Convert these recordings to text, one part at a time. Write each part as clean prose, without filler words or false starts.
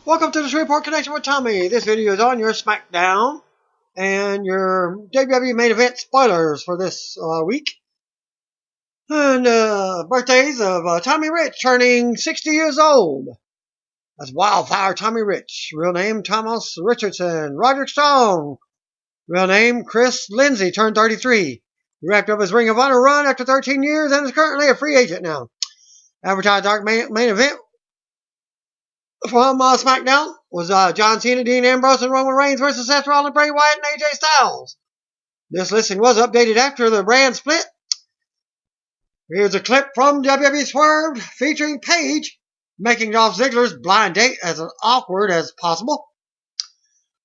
Welcome to the Shreveport Connection with Tommy. This video is on your SmackDown and your WWE main event spoilers for this week. And birthdays of Tommy Rich turning 60 years old. That's Wildfire Tommy Rich. Real name Thomas Richardson. Roderick Strong. Real name Chris Lindsay, turned 33. He wrapped up his Ring of Honor run after 13 years and is currently a free agent now. Advertised dark main event from SmackDown was John Cena, Dean Ambrose, and Roman Reigns versus Seth Rollins, Bray Wyatt, and AJ Styles. This listing was updated after the brand split. Here's a clip from WWE Swerve featuring Paige making Dolph Ziggler's blind date as awkward as possible.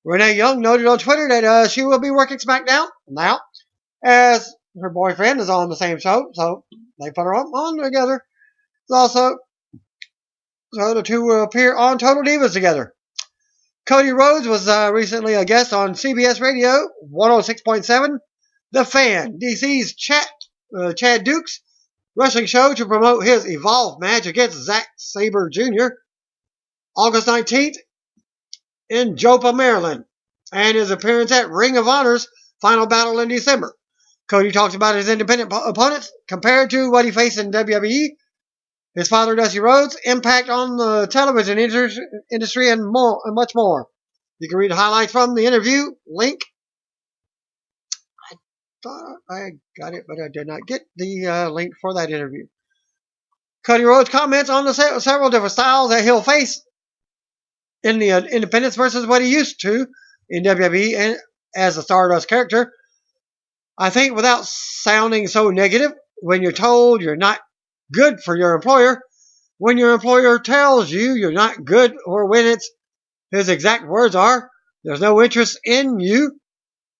Renee Young noted on Twitter that she will be working SmackDown now, as her boyfriend is on the same show, so they put her on together. Also, so the two will appear on Total Divas together. Cody Rhodes was recently a guest on CBS Radio 106.7, The Fan, DC's Chad Dukes wrestling show to promote his Evolve match against Zack Sabre Jr. August 19th in Joppa, Maryland, and his appearance at Ring of Honor's Final Battle in December. Cody talks about his independent opponents compared to what he faced in WWE, his father, Dusty Rhodes, impact on the television industry, and much more. You can read highlights from the interview. Link. I thought I got it, but I did not get the link for that interview. Cody Rhodes comments on the several different styles that he'll face in the independents versus what he used to in WWE and as a Stardust character. I think without sounding so negative, when you're told you're not good for your employer, when your employer tells you you're not good, or when it's his exact words are, there's no interest in you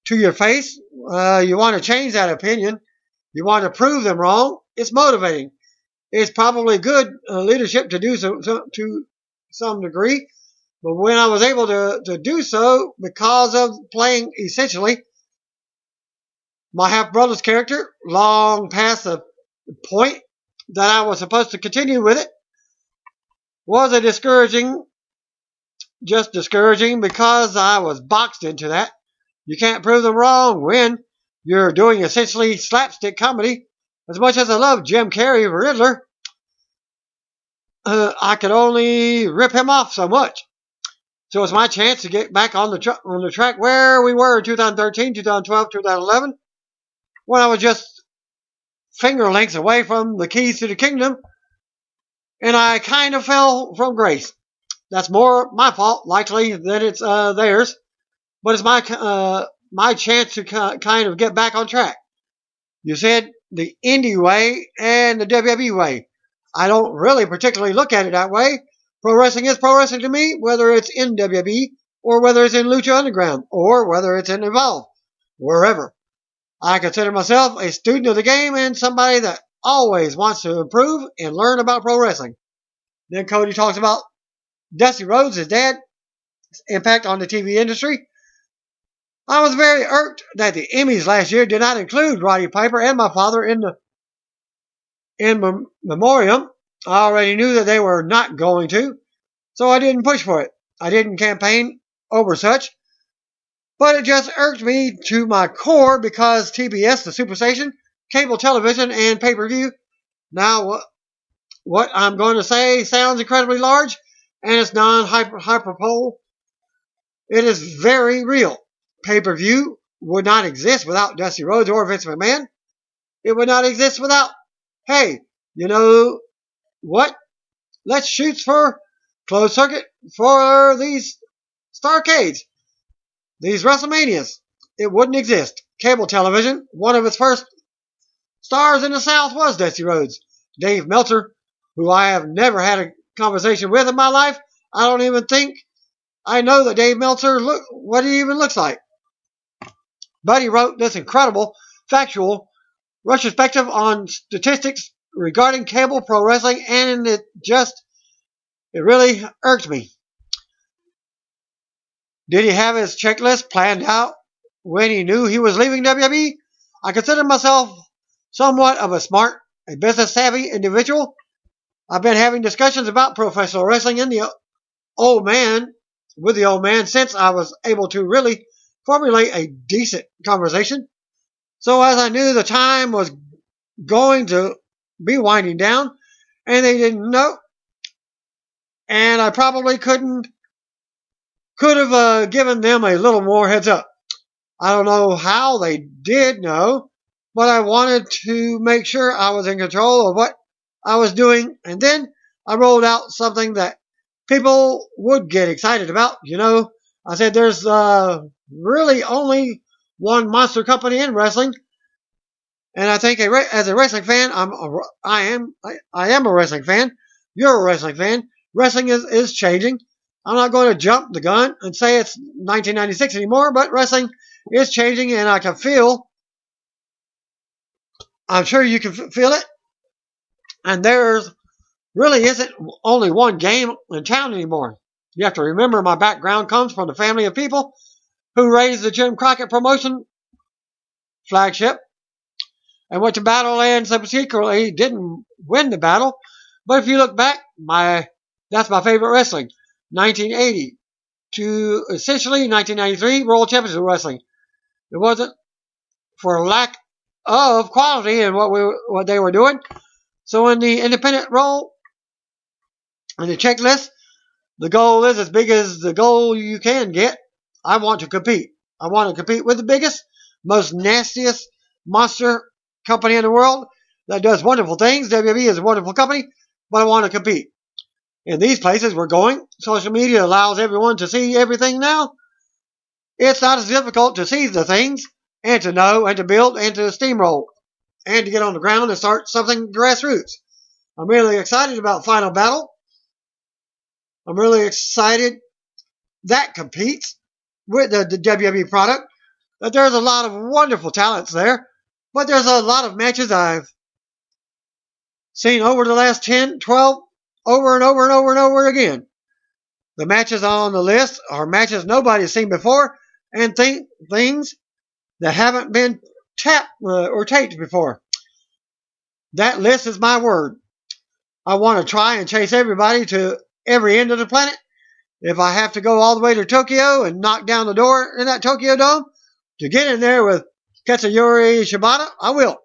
to your face, you want to change that opinion, you want to prove them wrong. It's motivating. It's probably good leadership to do so to some degree, but when I was able to do so because of playing essentially my half-brother's character long past the point that I was supposed to continue with it, was a discouraging because I was boxed into that. You can't prove them wrong when you're doing essentially slapstick comedy. As much as I love Jim Carrey, Riddler, I could only rip him off so much. So it's my chance to get back on the track where we were in 2013, 2012, 2011, when I was just finger lengths away from the keys to the kingdom, and I kind of fell from grace. That's more my fault, likely, than it's theirs, but it's my chance to kind of get back on track. You said the indie way and the WWE way. I don't really particularly look at it that way. Pro wrestling is pro wrestling to me, whether it's in WWE, or whether it's in Lucha Underground, or whether it's in Evolve, wherever. I consider myself a student of the game and somebody that always wants to improve and learn about pro wrestling. Then Cody talks about Dusty Rhodes, his dad's impact on the TV industry. I was very irked that the Emmys last year did not include Roddy Piper and my father in memoriam. I already knew that they were not going to, so I didn't push for it. I didn't campaign over such. But it just irked me to my core because TBS, the Superstation, cable television, and pay-per-view. Now, what I'm going to say sounds incredibly large, and it's non-hyperbole. It is very real. Pay-per-view would not exist without Dusty Rhodes or Vince McMahon. It would not exist without, hey, you know what? Let's shoot for closed circuit for these Starcades. These WrestleManias, it wouldn't exist. Cable television, one of its first stars in the South was Dusty Rhodes. Dave Meltzer, who I have never had a conversation with in my life, I don't even think I know that Dave Meltzer, what he even looks like. But he wrote this incredible, factual retrospective on statistics regarding cable pro wrestling, and it really irked me. Did he have his checklist planned out when he knew he was leaving WWE? I consider myself somewhat of a business-savvy individual. I've been having discussions about professional wrestling in the old man, with the old man, since I was able to really formulate a decent conversation. So as I knew the time was going to be winding down, and they didn't know, and I probably could have given them a little more heads up. I don't know how they did know, but I wanted to make sure I was in control of what I was doing, and then I rolled out something that people would get excited about. I said there's really only one monster company in wrestling, and I think as a wrestling fan, I am a wrestling fan. You're a wrestling fan. Wrestling is changing. I'm not going to jump the gun and say it's 1996 anymore, but wrestling is changing, and I can feel. I'm sure you can feel it. And there's really isn't only one game in town anymore. You have to remember my background comes from the family of people who raised the Jim Crockett promotion flagship and went to battle and subsequently didn't win the battle. But if you look back, that's my favorite wrestling. 1980 to essentially 1993 World Championship Wrestling. It wasn't for lack of quality in what they were doing. So in the independent role, in the checklist, the goal is as big as the goal you can get. I want to compete. I want to compete with the biggest, most nastiest monster company in the world that does wonderful things. WWE is a wonderful company, but I want to compete. In these places we're going, social media allows everyone to see everything now. It's not as difficult to see the things and to know and to build and to steamroll and to get on the ground and start something grassroots. I'm really excited about Final Battle. I'm really excited that competes with the WWE product. That there's a lot of wonderful talents there, but there's a lot of matches I've seen over the last 10, 12, over and over and over and over again. The matches on the list are matches nobody's seen before and things that haven't been tapped or taped before. That list is my word. I want to try and chase everybody to every end of the planet. If I have to go all the way to Tokyo and knock down the door in that Tokyo Dome to get in there with Katsuyori Shibata, I will.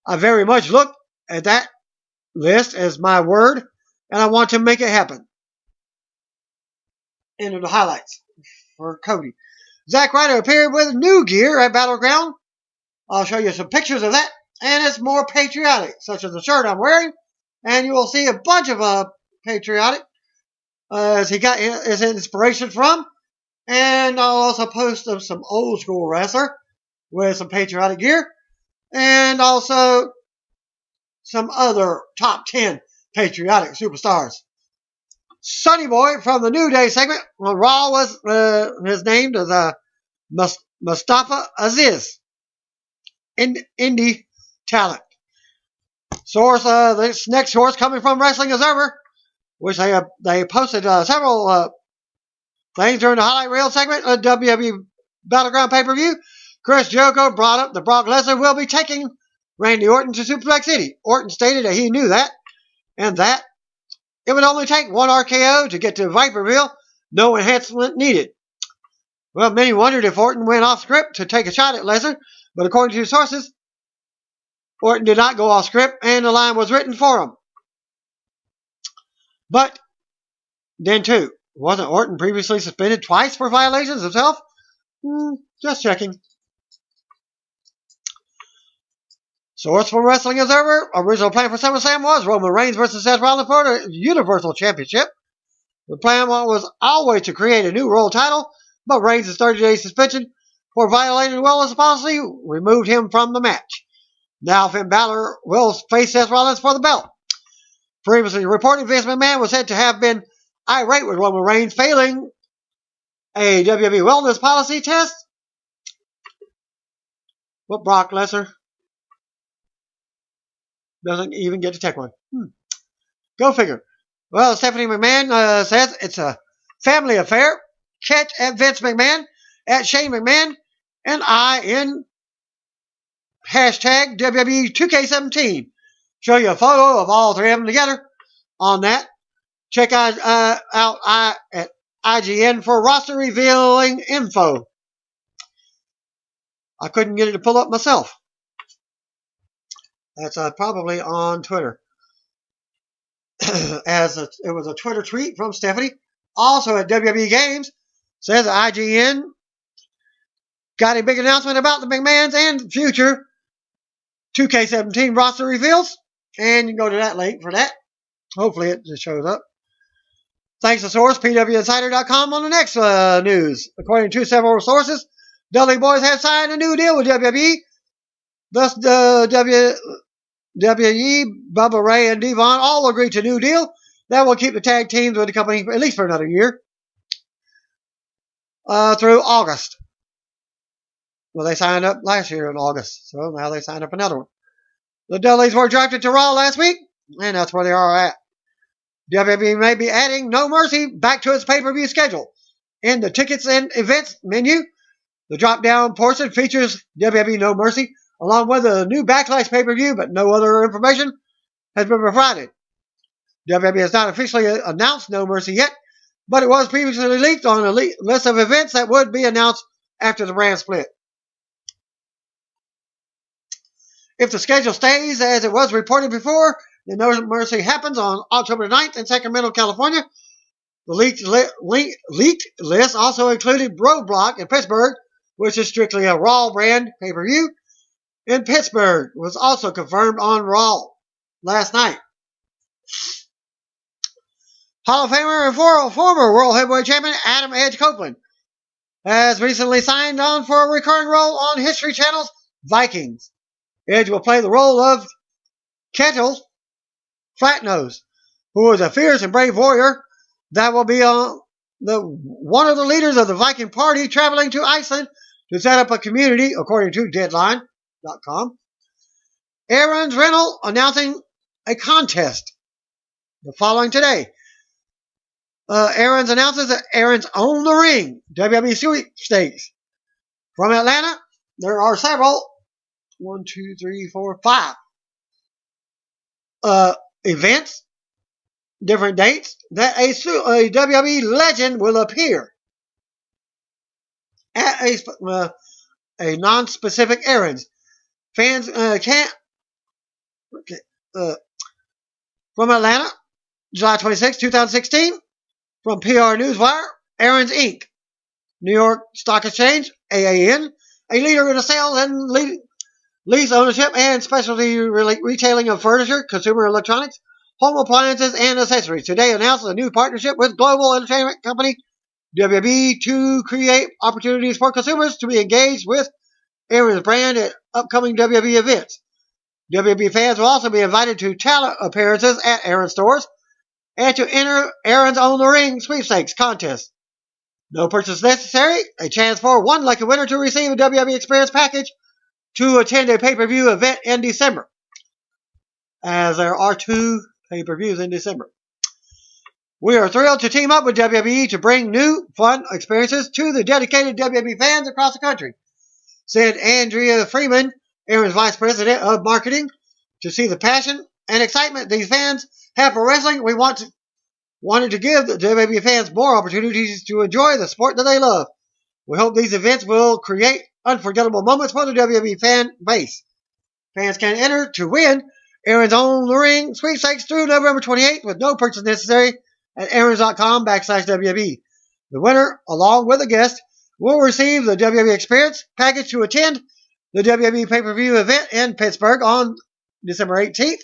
I very much look at that list as my word, and I want to make it happen. Into the highlights for Cody. Zack Ryder appeared with new gear at Battleground. I'll show you some pictures of that, and it's more patriotic, such as the shirt I'm wearing, and you will see a bunch of patriotic as he got his inspiration from, and I'll also post of some old school wrestler with some patriotic gear, and also some other top 10 patriotic superstars. Sonny Boy from the New Day segment on Raw was his name is Mustafa Aziz, indie talent. Source, this next source coming from Wrestling Observer, which they posted several things during the highlight reel segment of WWE Battleground pay-per-view. Chris Jericho brought up that Brock Lesnar will be taking Randy Orton to Suplex City. Orton stated that he knew that, and that it would only take one RKO to get to Viperville, no enhancement needed. Well, many wondered if Orton went off script to take a shot at Lesnar, but according to sources, Orton did not go off script, and the line was written for him. But then, too, wasn't Orton previously suspended twice for violations himself? Just checking. Source from Wrestling Observer, original plan for SummerSlam was Roman Reigns versus Seth Rollins for the Universal Championship. The plan was always to create a new world title, but Reigns' 30-day suspension for violating the wellness policy removed him from the match. Now Finn Balor will face Seth Rollins for the belt. Previously reported, Vince McMahon was said to have been irate with Roman Reigns failing a WWE wellness policy test. But Brock Lesnar doesn't even get to take one. Go figure. Well, Stephanie McMahon says it's a family affair. Catch at Vince McMahon, at Shane McMahon, and I in hashtag WWE 2K17. Show you a photo of all three of them together on that. Check out at IGN for roster revealing info. I couldn't get it to pull up myself. That's probably on Twitter. It was a Twitter tweet from Stephanie. Also at WWE Games, says IGN got a big announcement about the McMahons and future 2K17 roster reveals. And you can go to that link for that. Hopefully it just shows up. Thanks to source pwinsider.com on the next news. According to several sources, Dudley Boys have signed a new deal with WWE. Thus, the WWE, Bubba Ray, and Devon all agreed to a new deal that will keep the tag teams with the company at least for another year. Through August. Well, they signed up last year in August, so now they signed up another one. The Dudleys were drafted to Raw last week, and that's where they are at. WWE may be adding No Mercy back to its pay-per-view schedule. In the tickets and events menu, the drop-down portion features WWE No Mercy, along with a new Backlash pay-per-view, but no other information has been provided. WWE has not officially announced No Mercy yet, but it was previously leaked on a list of events that would be announced after the brand split. If the schedule stays as it was reported before, then No Mercy happens on October 9th in Sacramento, California. The leaked list also included Roadblock in Pittsburgh, which is strictly a Raw brand pay-per-view. In Pittsburgh was also confirmed on Raw last night. Hall of Famer and former World Heavyweight Champion Adam Edge Copeland has recently signed on for a recurring role on History Channel's Vikings. Edge will play the role of Kettle Flatnose, who is a fierce and brave warrior that will be one of the leaders of the Viking party traveling to Iceland to set up a community, according to Deadline.com. Aaron's Rental announcing a contest the following today. Aaron's announces that Aaron's Own the Ring WWE sweepstakes. From Atlanta, there are several, 1, 2, 3, 4, 5 events, different dates, that a WWE legend will appear at a non-specific errands. Fans can't. From Atlanta, July 26, 2016. From PR Newswire, Aaron's Inc., New York Stock Exchange, AAN, a leader in the sales and lease ownership and specialty retailing of furniture, consumer electronics, home appliances, and accessories. Today announced a new partnership with global entertainment company WWE to create opportunities for consumers to be engaged with Aaron's brand at upcoming WWE events. WWE fans will also be invited to talent appearances at Aaron stores and to enter Aaron's Own the Ring sweepstakes contest. No purchase necessary. A chance for one lucky winner to receive a WWE Experience package to attend a pay-per-view event in December, as there are 2 pay-per-views in December. We are thrilled to team up with WWE to bring new, fun experiences to the dedicated WWE fans across the country, said Andrea Freeman, Aaron's Vice President of Marketing. To see the passion and excitement these fans have for wrestling, we wanted to give the WWE fans more opportunities to enjoy the sport that they love. We hope these events will create unforgettable moments for the WWE fan base. Fans can enter to win Aaron's Own the Ring sweepstakes through November 28th with no purchase necessary at aarons.com/WWE. The winner, along with a guest, will receive the WWE Experience package to attend the WWE pay-per-view event in Pittsburgh on December 18th,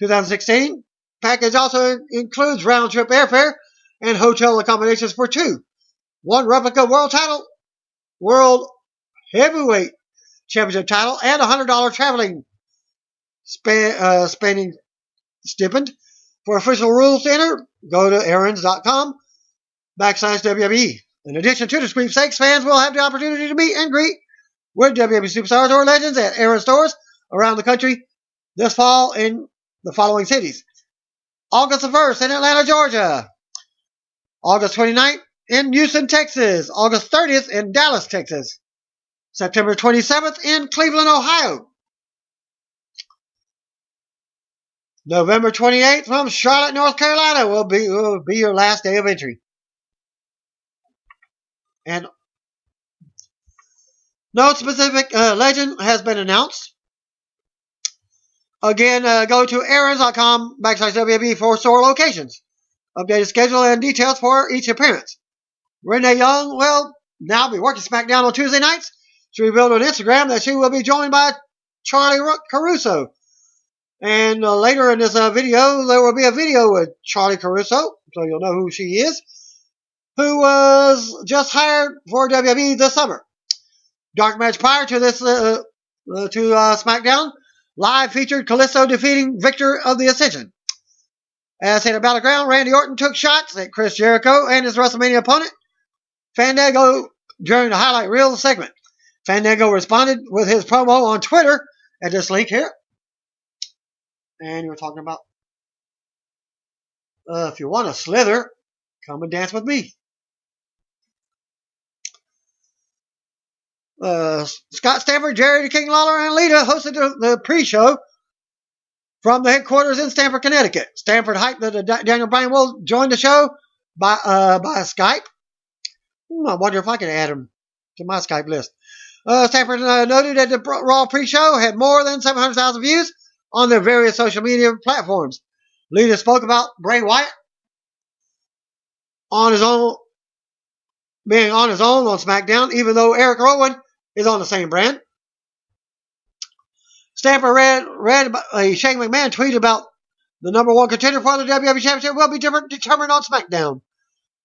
2016. Package also includes round-trip airfare and hotel accommodations for 2. 1 replica World Heavyweight Championship title, and a $100 traveling spending stipend. For official rules to enter, go to aarons.com/WWE. In addition to the sweepstakes, fans will have the opportunity to meet and greet with WWE superstars or legends at Aaron stores around the country this fall in the following cities. August the 1st in Atlanta, Georgia. August 29th in Houston, Texas. August 30th in Dallas, Texas. September 27th in Cleveland, Ohio. November 28th from Charlotte, North Carolina will be your last day of entry. And no specific legend has been announced. Again, go to aaron's.com/WB for store locations. Updated schedule and details for each appearance. Rene Young will now be working SmackDown on Tuesday nights. She revealed on Instagram that she will be joined by Charlie Caruso. And later in this video, there will be a video with Charlie Caruso, so you'll know who she is, who was just hired for WWE this summer. Dark match prior to this SmackDown Live featured Kalisto defeating Victor of the Ascension. As in a battleground, Randy Orton took shots at Chris Jericho and his WrestleMania opponent, Fandango, during the highlight reel segment. Fandango responded with his promo on Twitter at this link here. And you were talking about, if you want to slither, come and dance with me. Scott Stamford, Jerry the King Lawler, and Lita hosted the pre-show from the headquarters in Stamford, Connecticut. Stamford hyped that Daniel Bryan will join the show by Skype. I wonder if I can add him to my Skype list. Stamford noted that the Raw pre-show had more than 700,000 views on their various social media platforms. Lita spoke about Bray Wyatt being on his own on SmackDown, even though Eric Rowan is on the same brand. Stamford read a Shane McMahon tweet about the number one contender for the WWE Championship will be determined on SmackDown.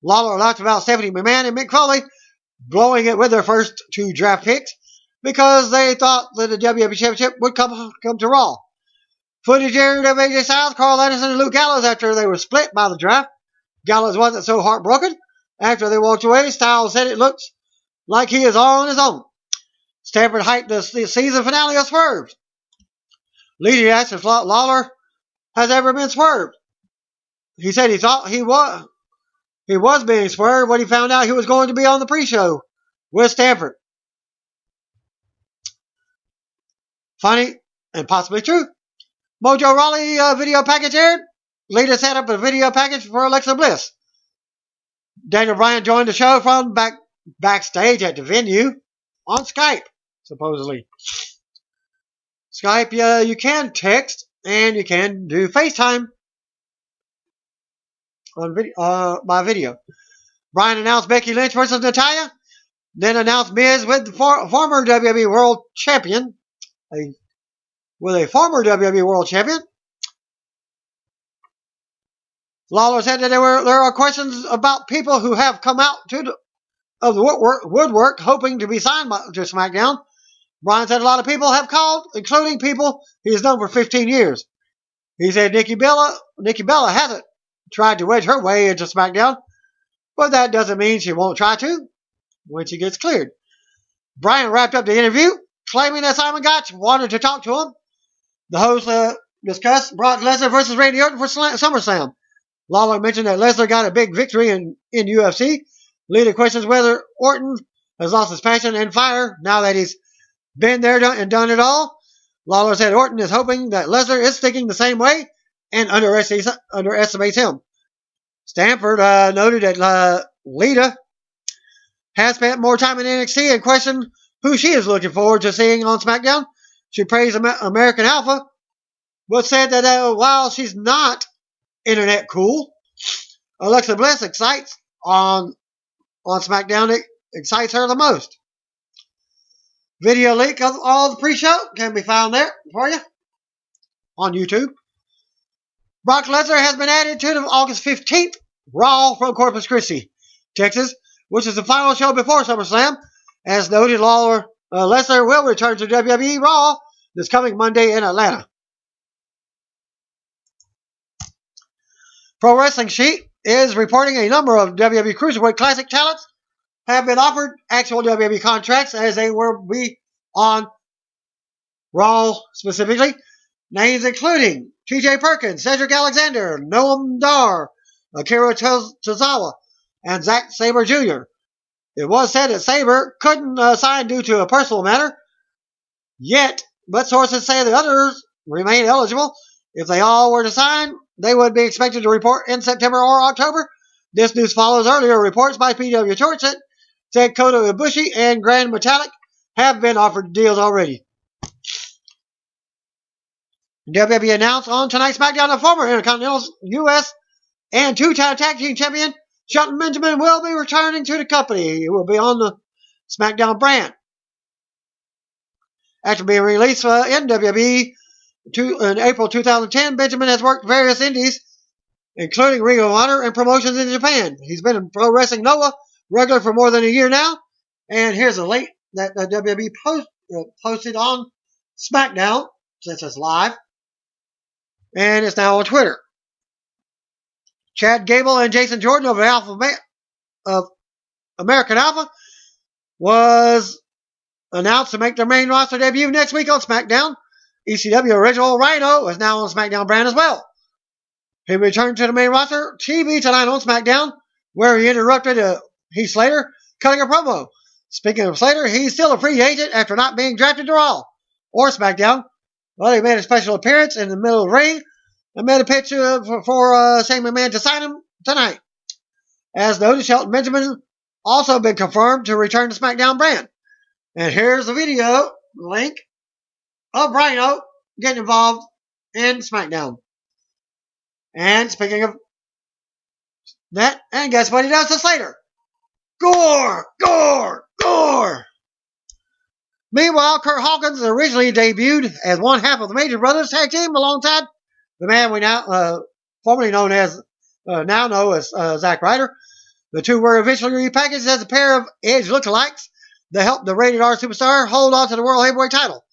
Lawler laughed about Stephanie McMahon and Mick Foley blowing it with their first two draft picks because they thought that the WWE Championship would come to Raw. Footage aired of AJ Styles, Carl Anderson, and Luke Gallows after they were split by the draft. Gallows wasn't so heartbroken. After they walked away, Styles said it looks like he is all on his own. Stamford hyped the season finale of Swerve. Lita asked if Lawler has ever been swerved. He said he thought he was being swerved when he found out he was going to be on the pre-show with Stamford. Funny and possibly true. Mojo Rawley video package aired. Lita set up a video package for Alexa Bliss. Daniel Bryan joined the show from backstage at the venue on Skype, supposedly. Skype, you can text and you can do FaceTime on video, by video. Bryan announced Becky Lynch versus Natalya, then announced Miz with the former WWE World Champion, Lawler said that there are questions about people who have come out of the woodwork hoping to be signed to SmackDown. Bryan said a lot of people have called, including people he's known for 15 years. He said Nikki Bella hasn't tried to wedge her way into SmackDown, but that doesn't mean she won't try to when she gets cleared. Bryan wrapped up the interview, claiming that Simon Gotch wanted to talk to him. The host discussed Brock Lesnar versus Randy Orton for SummerSlam. Lawler mentioned that Lesnar got a big victory in UFC. Lita questions whether Orton has lost his passion and fire now that he's been there and done it all. Lawler said Orton is hoping that Lesnar is thinking the same way and underestimates him. Stamford noted that Lita has spent more time in NXT and questioned who she is looking forward to seeing on SmackDown. She praised American Alpha, but said that while she's not internet cool, Alexa Bliss excites on SmackDown. It excites her the most. Video link of all the pre-show can be found there for you on YouTube. Brock Lesnar has been added to the August 15th Raw from Corpus Christi, Texas, which is the final show before SummerSlam. As noted, Lesnar will return to WWE Raw this coming Monday in Atlanta. Pro Wrestling Sheet is reporting a number of WWE Cruiserweight Classic talents have been offered actual WWE contracts as they will be on Raw specifically. Names including TJ Perkins, Cedric Alexander, Noam Dar, Akira Tozawa, and Zack Sabre Jr. It was said that Sabre couldn't sign due to a personal matter yet, but sources say the others remain eligible. If they all were to sign, they would be expected to report in September or October. This news follows earlier reports by PW Torch that said Kota Ibushi and Grand Metallic have been offered deals already. WWE announced on tonight's SmackDown that former Intercontinental US and two-time tag team champion Shelton Benjamin will be returning to the company. He will be on the SmackDown brand. After being released in WWE in April 2010, Benjamin has worked various indies, including Ring of Honor and promotions in Japan. He's been in Pro Wrestling Noah regular for more than a year now. And here's a link that WWE posted on SmackDown, since it's live. And it's now on Twitter. Chad Gable and Jason Jordan of American Alpha was announced to make their main roster debut next week on SmackDown. ECW original Rhino is now on SmackDown brand as well. He returned to the main roster TV tonight on SmackDown, where he interrupted Heath Slater cutting a promo. Speaking of Slater, he's still a free agent after not being drafted to Raw or SmackDown. Well, he made a special appearance in the middle of the ring and made a pitch for Shane McMahon to sign him tonight. As noted, Shelton Benjamin also been confirmed to return to SmackDown brand. And here's the video link of Rhino getting involved in SmackDown. And speaking of that, and guess what he does to Slater? Gore! Gore! Gore! Meanwhile, Kurt Hawkins originally debuted as one half of the Major Brothers tag team alongside the man we now formerly known as Zack Ryder. The two were eventually repackaged as a pair of Edge lookalikes that helped the rated R superstar hold on to the World Heavyweight title,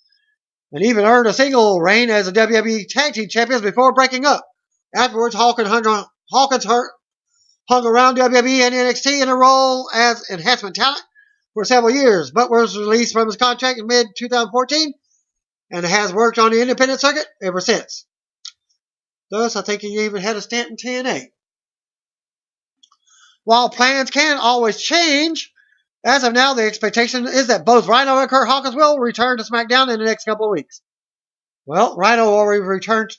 and even earned a single reign as the WWE Tag Team Champions before breaking up. Afterwards, Hawkins hung around WWE and NXT in a role as enhancement talent for several years, but was released from his contract in mid-2014 and has worked on the independent circuit ever since. Thus, I think he even had a stint in TNA. While plans can always change, as of now, the expectation is that both Rhino and Kurt Hawkins will return to SmackDown in the next couple of weeks. Well, Rhino already returned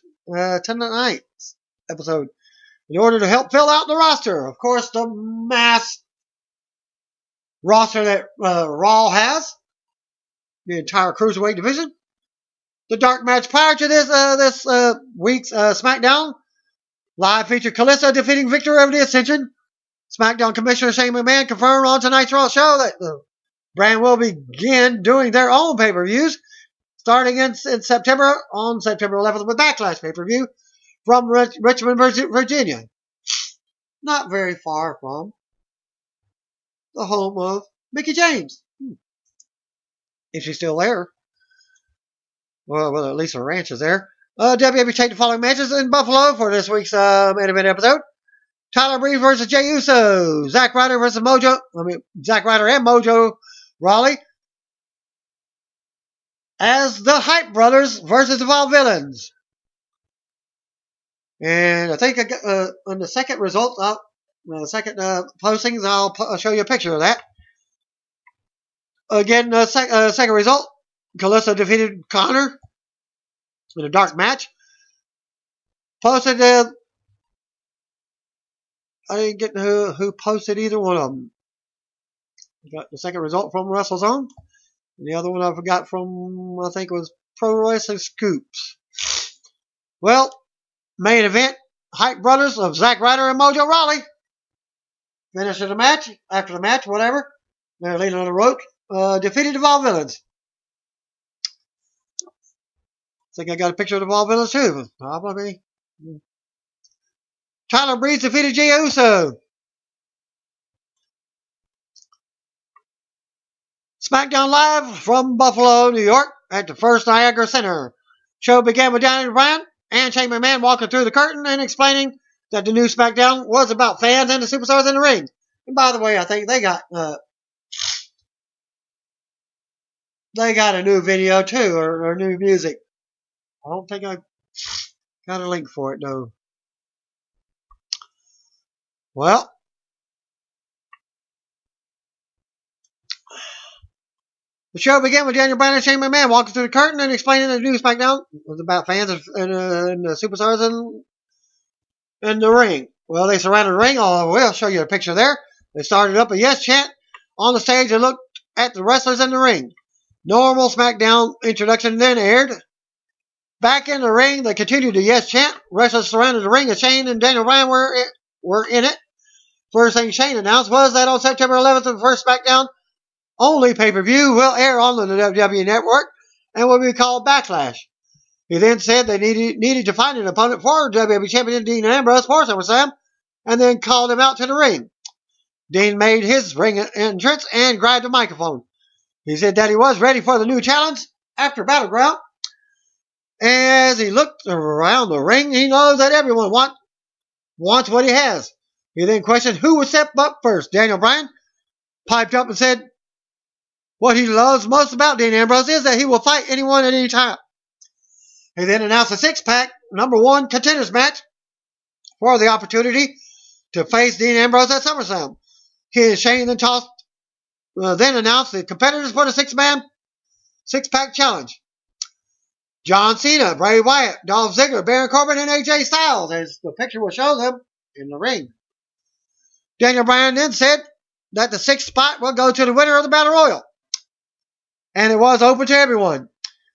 tonight's episode in order to help fill out the roster. Of course, the mass roster that Raw has, the entire Cruiserweight division. The dark match prior to this week's SmackDown live featured Callisto defeating Victor of the Ascension. SmackDown Commissioner Shane McMahon confirmed on tonight's Raw show that the brand will begin doing their own pay-per-views starting in September, on September 11th with Backlash pay-per-view from Richmond, Virginia. Not very far from the home of Mickie James. If she's still there. Well, at least her ranch is there. WWE taped the following matches in Buffalo for this week's main event episode. Tyler Breeze versus Jey Uso. Zack Ryder and Mojo Rawley as the Hype Brothers versus the Vaudevillains. And I think on the second result, postings, I'll show you a picture of that. Again, second result, Callisto defeated Connor in a dark match. Posted, I didn't get who posted either one of them. I got the second result from WrestleZone. And the other one I forgot from, I think it was Pro Wrestling Scoops. Well, main event, Hype Brothers of Zack Ryder and Mojo Rawley. Finished the match, after the match, whatever. They're leaning on the rope. Defeated the Vaudevillains. I think I got a picture of the Vaudevillains too. Probably. Tyler Breeze defeated Jey Uso. SmackDown Live from Buffalo, New York at the First Niagara Center. Show began with Daniel Bryan and Shane McMahon walking through the curtain and explaining that the new SmackDown was about fans and the superstars in the ring. And by the way, I think they got a new video too, or new music. I don't think I got a link for it though. Well, The show began with Daniel Bryan and Shane McMahon walking through the curtain and explaining the new SmackDown was about fans and the superstars in the ring. Well, they surrounded the ring. We'll show you a picture there. They started up a yes chant on the stage and looked at the wrestlers in the ring. Normal SmackDown introduction then aired. Back in the ring, they continued the yes chant. Wrestlers surrounded the ring, and Shane and Daniel Bryan were in it. First thing Shane announced was that on September 11th, the first SmackDown only pay-per-view will air on the WWE Network and will be called Backlash. He then said they needed to find an opponent for WWE Champion Dean Ambrose for SummerSlam, and then called him out to the ring. Dean made his ring entrance and grabbed the microphone. He said that he was ready for the new challenge after Battleground. As he looked around the ring, he knows that everyone wants what he has. He then questioned who would step up first. Daniel Bryan piped up and said what he loves most about Dean Ambrose is that he will fight anyone at any time. He then announced a six-pack #1 contenders match for the opportunity to face Dean Ambrose at SummerSlam. He and Shane then announced the competitors for the six-pack challenge. John Cena, Bray Wyatt, Dolph Ziggler, Baron Corbin, and AJ Styles, as the picture will show them in the ring. Daniel Bryan then said that the sixth spot will go to the winner of the Battle Royal, and it was open to everyone.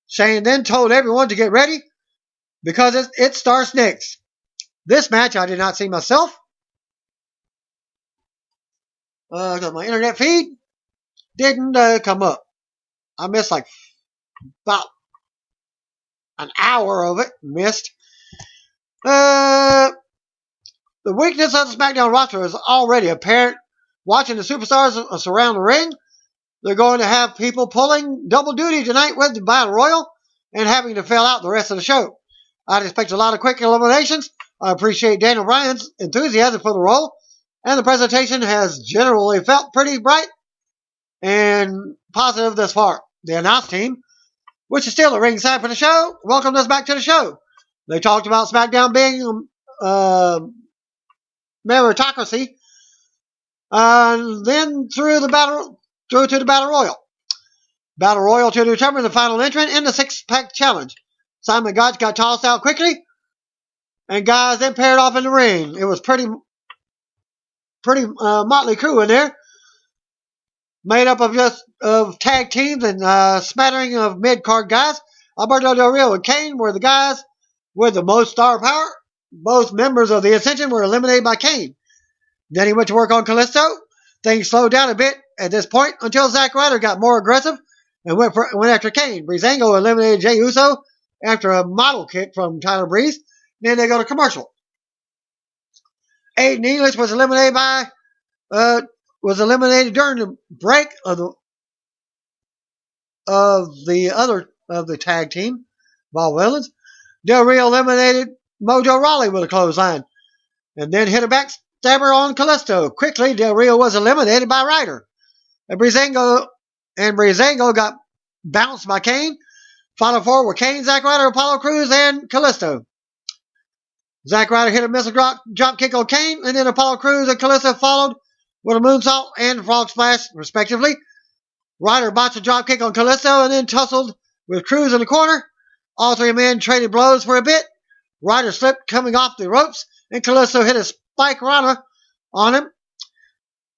Shane then told everyone to get ready because it starts next. This match I did not see myself. My internet feed didn't come up. I missed like about an hour of it. Missed. The weakness of the SmackDown roster is already apparent. Watching the superstars surround the ring, they're going to have people pulling double duty tonight with the Battle Royal and having to fill out the rest of the show. I'd expect a lot of quick eliminations. I appreciate Daniel Bryan's enthusiasm for the role, and the presentation has generally felt pretty bright and positive thus far. The announce team, which is still at ringside for the show, welcomed us back to the show. They talked about SmackDown being meritocracy, then through to the Battle Royal. Battle Royal to determine the final entrant in the six-pack challenge. Simon Gotch got tossed out quickly, and guys then paired off in the ring. It was pretty motley crew in there, made up of tag teams and smattering of mid-card guys. Alberto Del Rio and Kane were the guys with the most star power. Both members of the Ascension were eliminated by Kane. Then he went to work on Kalisto. Things slowed down a bit at this point until Zack Ryder got more aggressive and went after Kane. Breezango eliminated Jey Uso after a model kick from Tyler Breeze. Then they go to commercial. Aiden English was eliminated during the break of the tag team, Paul Wellens. Del Rio eliminated Mojo Rawley with a clothesline, and then hit a backstabber on Kalisto. Quickly, Del Rio was eliminated by Ryder. And Breezango got bounced by Kane. Final four were Kane, Zack Ryder, Apollo Crews, and Kalisto. Zack Ryder hit a missile drop kick on Kane, and then Apollo Crews and Kalisto followed with a moonsault and frog splash, respectively. Ryder botched a drop kick on Kalisto and then tussled with Crews in the corner. All three men traded blows for a bit. Ryder slipped coming off the ropes, and Kalisto hit a spike rana on him.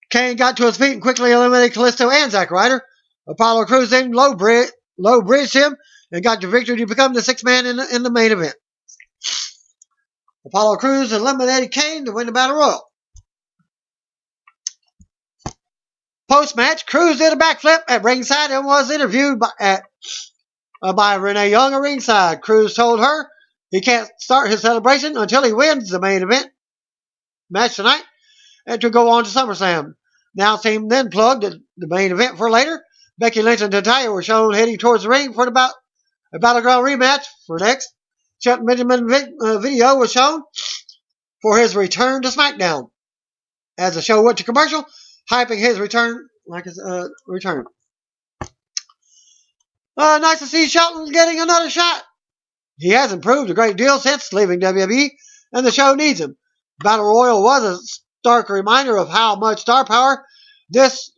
Kane got to his feet and quickly eliminated Kalisto and Zack Ryder. Apollo Crews then low bridged him and got the victory to become the sixth man in the main event. Apollo Crews eliminated Kane to win the Battle Royal. Post-match, Crews did a backflip at ringside and was interviewed by Renee Young at ringside. Crews told her he can't start his celebration until he wins the main event match tonight and to go on to SummerSlam. Now team then plugged the main event for later. Becky Lynch and Natalya were shown heading towards the ring for a Battleground rematch for next. Shelton Benjamin video was shown for his return to SmackDown as the show went to commercial, hyping his return like his return. Nice to see Shelton getting another shot. He has improved a great deal since leaving WWE, and the show needs him. Battle Royal was a stark reminder of how much star power this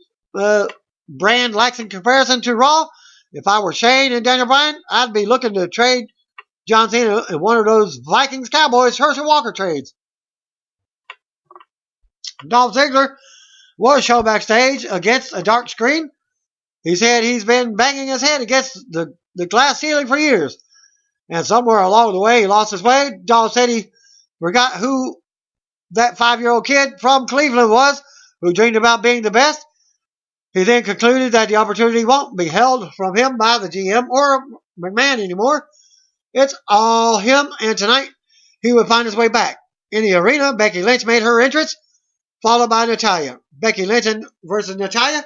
brand lacks in comparison to Raw. If I were Shane and Daniel Bryan, I'd be looking to trade John Cena in one of those Vikings Cowboys Herschel Walker trades. Dolph Ziggler was shown backstage against a dark screen. He said he's been banging his head against the glass ceiling for years. And somewhere along the way, he lost his way. Dolph said he forgot who that 5-year-old kid from Cleveland was who dreamed about being the best. He then concluded that the opportunity won't be held from him by the GM or McMahon anymore. It's all him, and tonight he would find his way back. In the arena, Becky Lynch made her entrance, followed by Natalya. Becky Lynch versus Natalya.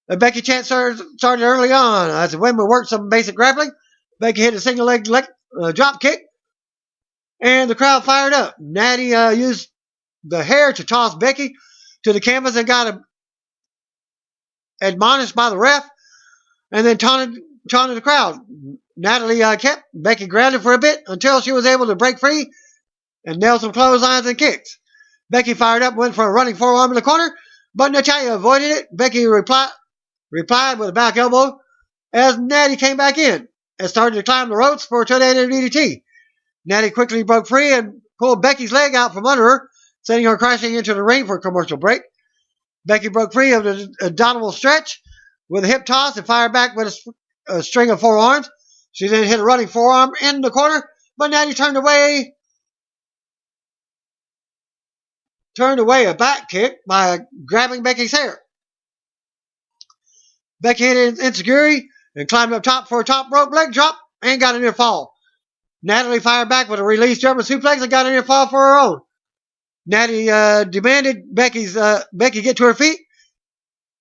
The Becky chant started early on as the women worked some basic grappling. Becky hit a single leg drop kick, and the crowd fired up. Natty used the hair to toss Becky to the canvas and got admonished by the ref, and then taunted the crowd. Natalie kept Becky grounded for a bit until she was able to break free and nail some clotheslines and kicks. Becky fired up and went for a running forearm in the corner, but Natalya avoided it. Becky replied with a back elbow as Natty came back in and started to climb the ropes for a tornado DDT. Natty quickly broke free and pulled Becky's leg out from under her, sending her crashing into the ring for a commercial break. Becky broke free of the abdominal stretch with a hip toss and fired back with a string of forearms. She then hit a running forearm in the corner, but Natty turned away a back kick by grabbing Becky's hair. Becky hit an enziguri and climbed up top for a top rope leg drop and got a near fall. Natalie fired back with a released German suplex and got a near fall for her own. Natty demanded Becky get to her feet.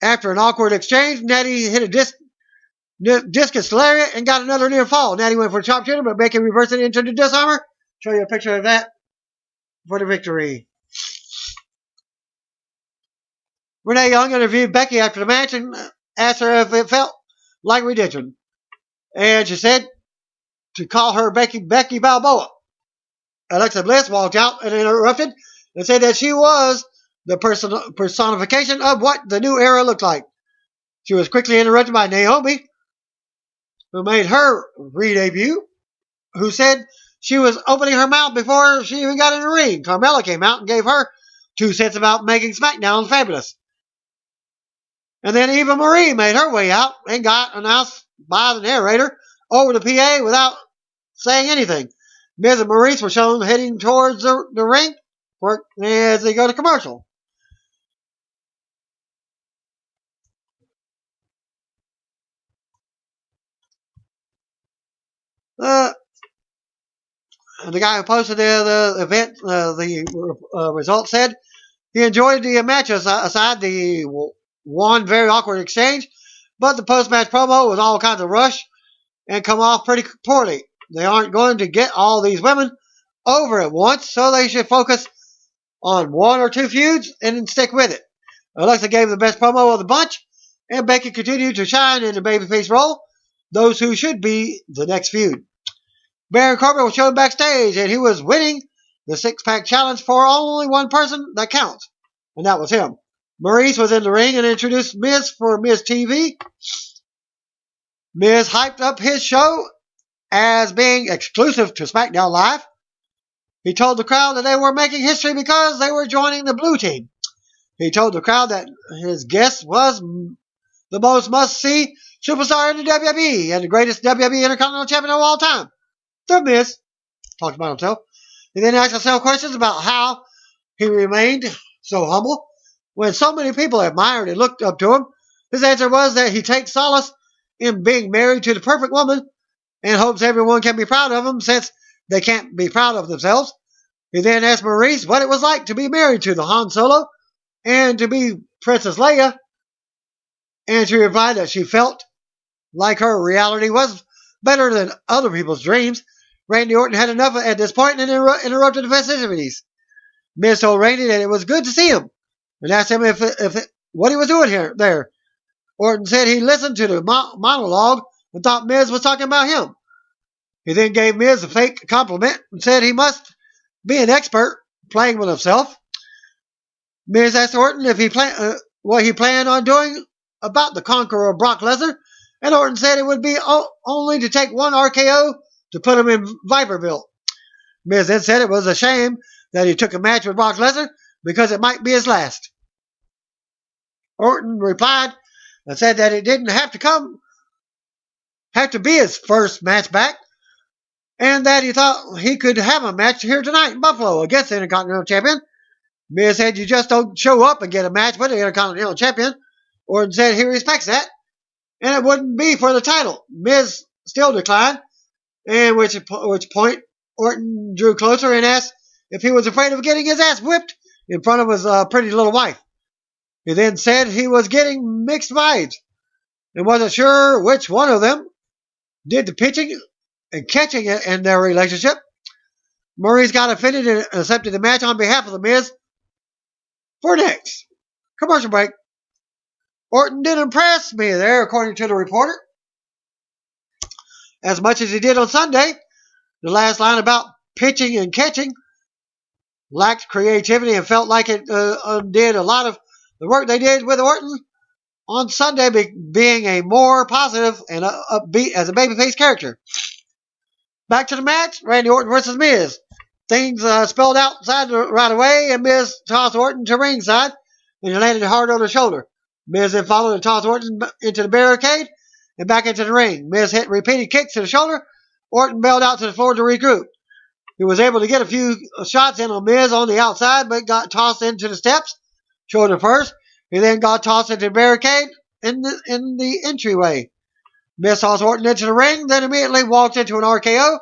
After an awkward exchange, Natty hit a discus lariat and got another near fall. Natty went for a sharpshooter, but Becky reversed it into the disarmor. Show you a picture of that for the victory. Renee Young interviewed Becky after the match and asked her if it felt like redemption. And she said to call her Becky Balboa. Alexa Bliss walked out and interrupted and said that she was the personification of what the new era looked like. She was quickly interrupted by Naomi, who made her re-debut, who said she was opening her mouth before she even got in the ring. Carmella came out and gave her 2 cents about making SmackDown fabulous. And then Eva Marie made her way out and got announced by the narrator over the PA without saying anything. Miz and Maurice were shown heading towards the ring as they go to commercial. The guy who posted the event, the results said he enjoyed the match aside the one very awkward exchange, but the post-match promo was all kinds of rush and come off pretty poorly. They aren't going to get all these women over at once, so they should focus on 1 or 2 feuds and stick with it. Alexa gave the best promo of the bunch, and Becky continued to shine in the babyface role, those who should be the next feud. Baron Corbin was shown backstage, and he was winning the 6-pack challenge for only one person that counts, and that was him. Maurice was in the ring and introduced Miz for Miz TV. Miz hyped up his show as being exclusive to SmackDown Live. He told the crowd that they were making history because they were joining the blue team. He told the crowd that his guest was the most must-see superstar in the WWE and the greatest WWE Intercontinental Champion of all time. The Miz talked about himself. He then asked himself questions about how he remained so humble when so many people admired and looked up to him. His answer was that he takes solace in being married to the perfect woman and hopes everyone can be proud of him since they can't be proud of themselves. He then asked Maurice what it was like to be married to the Han Solo and to be Princess Leia, and she replied that she felt like her reality was better than other people's dreams. Randy Orton had enough at this point and interrupted the festivities. Miz told Randy that it was good to see him and asked him what he was doing there. Orton said he listened to the monologue and thought Miz was talking about him. He then gave Miz a fake compliment and said he must be an expert playing with himself. Miz asked Orton if what he planned on doing about the Conqueror Brock Lesnar, and Orton said it would be only to take one RKO to put him in Viperville. Miz then said it was a shame that he took a match with Brock Lesnar because it might be his last. Orton replied and said that it didn't have to be his first match back, and that he thought he could have a match here tonight in Buffalo against the Intercontinental Champion. Miz said you just don't show up and get a match with the Intercontinental Champion. Orton said he respects that, and it wouldn't be for the title. Miz still declined, and which point Orton drew closer and asked if he was afraid of getting his ass whipped in front of his pretty little wife. He then said he was getting mixed vibes and wasn't sure which one of them did the pitching and catching in their relationship. Maurice got offended and accepted the match on behalf of The Miz. For next commercial break. Orton did impress me there, according to the reporter, as much as he did on Sunday. The last line about pitching and catching lacked creativity and felt like it undid a lot of the work they did with Orton on Sunday, being a more positive and upbeat as a babyface character. Back to the match, Randy Orton versus Miz. Things spelled outside right away, and Miz tossed Orton to ringside, and he landed hard on the shoulder. Miz then followed and tossed Orton into the barricade and back into the ring. Miz hit repeated kicks to the shoulder. Orton bailed out to the floor to regroup. He was able to get a few shots in on Miz on the outside, but got tossed into the steps, shoulder first. He then got tossed into the barricade in the entryway. Miz tossed Orton into the ring, then immediately walked into an RKO.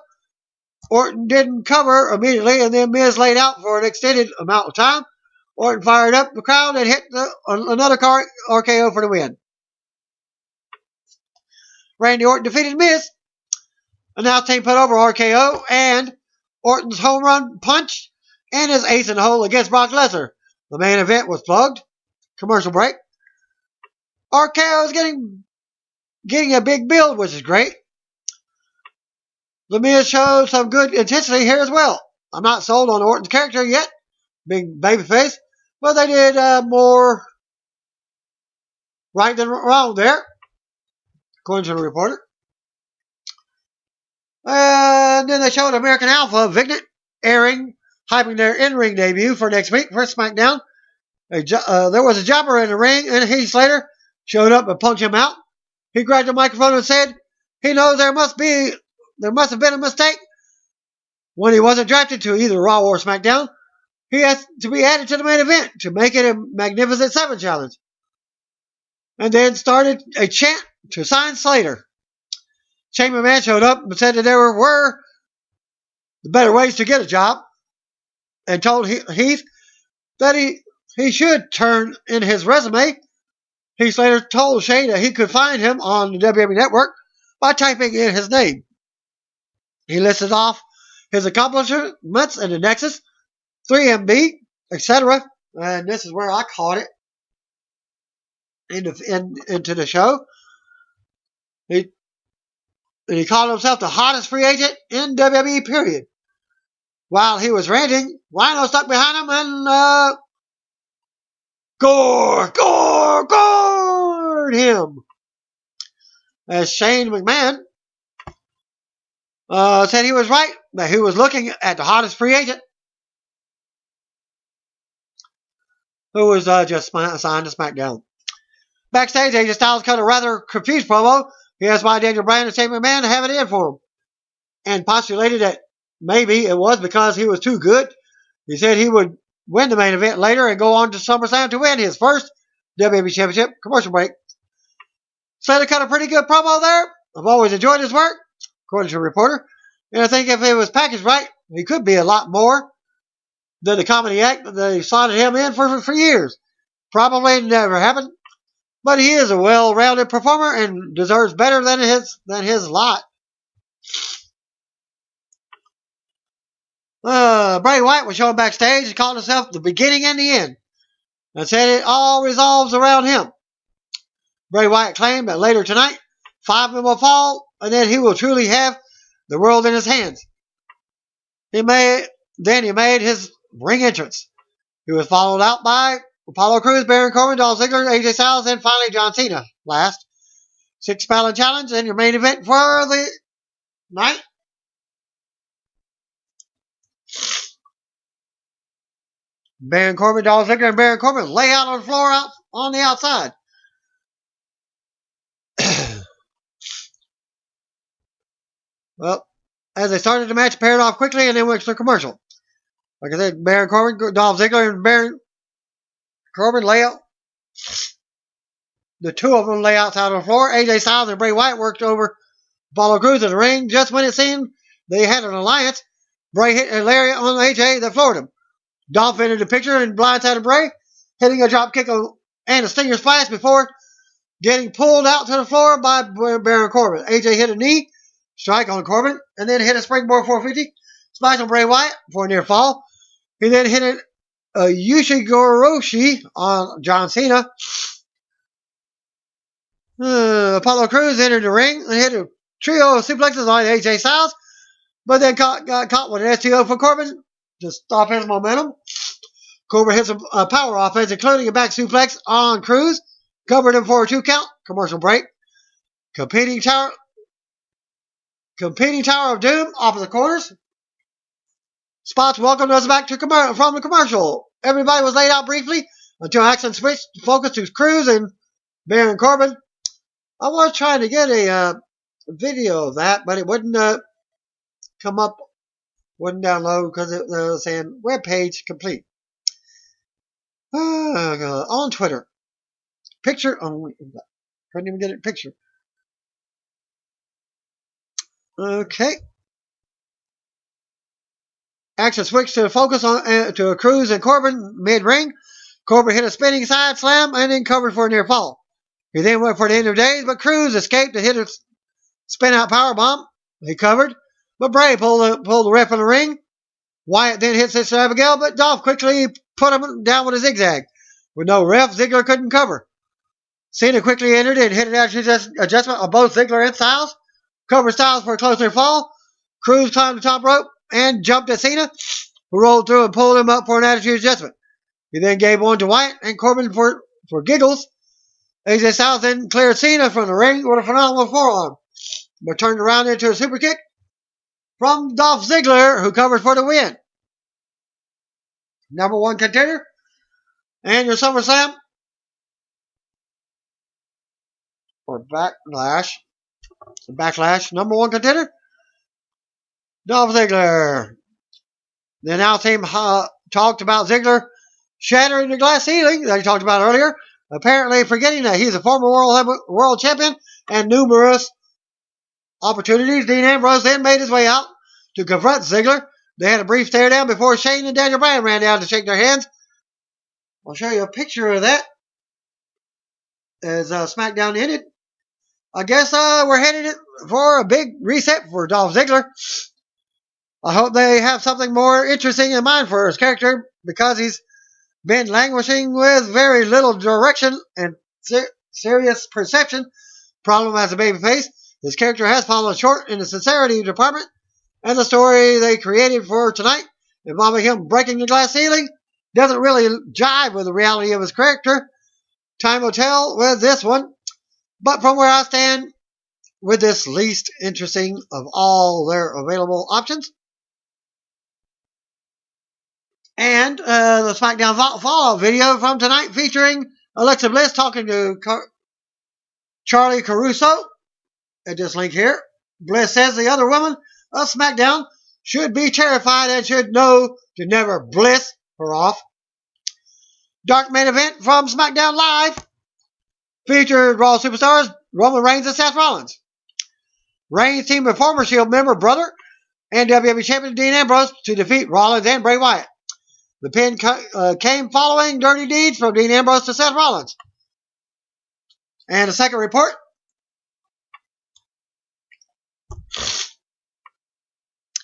Orton didn't cover immediately, and then Miz laid out for an extended amount of time. Orton fired up the crowd and hit another RKO for the win. Randy Orton defeated Miz. Announce team put over RKO and Orton's home run punch and his ace in the hole against Brock Lesnar. The main event was plugged. Commercial break. RKO is getting a big build, which is great. The Miz showed some good intensity here as well. I'm not sold on Orton's character yet, big babyface, but they did more right than wrong there, according to the reporter. And then they showed American Alpha Vignette hyping their in-ring debut for next week for SmackDown. There was a jobber in the ring, and Heath Slater showed up and punched him out. He grabbed the microphone and said he knows there must have been a mistake when he wasn't drafted to either Raw or SmackDown. He has to be added to the main event to make it a Magnificent Seven challenge. And then started a chant to sign Slater. Shane McMahon showed up and said that there were better ways to get a job, and told Heath that he should turn in his resume. Heath Slater told Shane that he could find him on the WWE Network by typing in his name. He listed off his accomplishments in the Nexus, 3MB, etc. And this is where I caught it into the show. He called himself the hottest free agent in WWE, period. While he was ranting, Rhyno stuck behind him and gored him. As Shane McMahon said he was right, that he was looking at the hottest free agent who was just signed to SmackDown. Backstage, AJ Styles cut a rather confused promo. He asked why Daniel Bryan and Shane McMahon have it in for him, and postulated that maybe it was because he was too good. He said he would win the main event later and go on to SummerSlam to win his first WWE Championship. Commercial break. Slater cut a pretty good promo there. I've always enjoyed his work, according to a reporter, and I think if it was packaged right, he could be a lot more than the comedy act that they slotted him in for years. Probably never happened. But he is a well-rounded performer and deserves better than his lot. Bray Wyatt was shown backstage and called himself the beginning and the end, and said it all revolves around him. Bray Wyatt claimed that later tonight, 5 men will fall, and then he will truly have the world in his hands. He made his ring entrance. He was followed out by Apollo Crews, Baron Corbin, Dolph Ziggler, AJ Styles, and finally John Cena. last. 6-battle challenge and your main event for the night. Baron Corbin, Dolph Ziggler, and Baron Corbin lay out on the floor out on the outside. Well, as they started the match, paired off quickly and then went to commercial. Like I said, Baron Corbin, Dolph Ziggler, and Baron Corbin lay out. The two of them lay outside on the floor. AJ Styles and Bray Wyatt worked over Apollo Crews in the ring. Just when it seemed they had an alliance, Bray hit a lariat on AJ that floored him. Dolph entered the picture and blindsided Bray, hitting a drop kick and a stinger splash before getting pulled out to the floor by Baron Corbin. AJ hit a knee strike on Corbin and then hit a springboard 450 splash on Bray Wyatt for a near fall. He then hit a Yushigoroshi on John Cena. Apollo Crews entered the ring and hit a trio of suplexes on AJ Styles, but then got caught with an STO for Corbin to stop his momentum. Corbin hit some power offense, including a back suplex on Crews, covered him for a 2 count. Commercial break. Competing Tower of Doom off of the corners. Spots welcomed us back from the commercial. Everybody was laid out briefly until action switched to focus to Crews and Baron Corbin. I was trying to get a video of that, but it wouldn't come up, wouldn't download because it was saying web page complete. On Twitter. Picture only. Couldn't even get a picture. Okay. Action switched to focus on to Crews and Corbin mid-ring. Corbin hit a spinning side slam and then covered for a near fall. He then went for the end of days, but Crews escaped and hit a spin-out powerbomb. He covered, but Bray pulled the ref in the ring. Wyatt then hit Sister Abigail, but Dolph quickly put him down with a zigzag. With no ref, Ziggler couldn't cover. Cena quickly entered and hit an adjustment on both Ziggler and Styles. Covered Styles for a closer fall. Crews climbed the top rope and jumped at Cena, who rolled through and pulled him up for an attitude adjustment. He then gave one to Wyatt and Corbin for giggles. AJ Styles then cleared Cena from the ring with a phenomenal forearm, but turned around into a super kick from Dolph Ziggler, who covered for the win. Number 1 contender and your SummerSlam or Backlash number 1 contender, Dolph Ziggler. The announce team talked about Ziggler shattering the glass ceiling that he talked about earlier, apparently forgetting that he's a former world champion and numerous opportunities. Dean Ambrose then made his way out to confront Ziggler. They had a brief stare down before Shane and Daniel Bryan ran down to shake their hands. I'll show you a picture of that as SmackDown ended. I guess we're headed for a big reset for Dolph Ziggler. I hope they have something more interesting in mind for his character, because he's been languishing with very little direction and serious perception problem as a babyface. His character has fallen short in the sincerity department, and the story they created for tonight, involving him breaking the glass ceiling, doesn't really jive with the reality of his character. Time will tell with this one, but from where I stand with this least interesting of all their available options, and the SmackDown Fallout video from tonight featuring Alexa Bliss talking to Charlie Caruso at this link here. Bliss says the other women of SmackDown should be terrified and should know to never bliss her off. Dark main event from SmackDown Live featured Raw superstars Roman Reigns and Seth Rollins. Reigns teamed with former Shield member, brother, and WWE Champion Dean Ambrose to defeat Rollins and Bray Wyatt. The pin came following dirty deeds from Dean Ambrose to Seth Rollins. And a second report.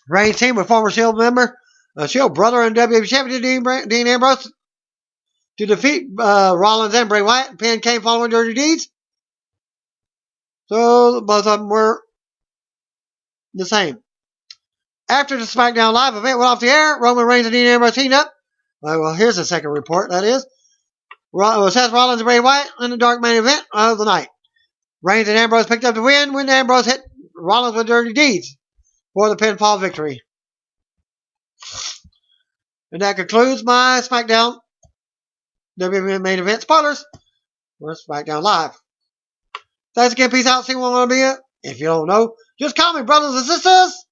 Reigns team with former Shield member, Shield brother and WWE Champion Dean Ambrose to defeat Rollins and Bray Wyatt. The pin came following dirty deeds. So both of them were the same. After the SmackDown Live event went off the air, Roman Reigns and Dean Ambrose teamed up. Well, here's the second report, that is. Seth Rollins and Bray Wyatt in the dark main event of the night. Reigns and Ambrose picked up the win when Ambrose hit Rollins with dirty deeds for the pinfall victory. And that concludes my SmackDown WWE main event spoilers for SmackDown Live. Thanks again. Peace out. See what I'm going to be at. If you don't know, just call me, brothers and sisters.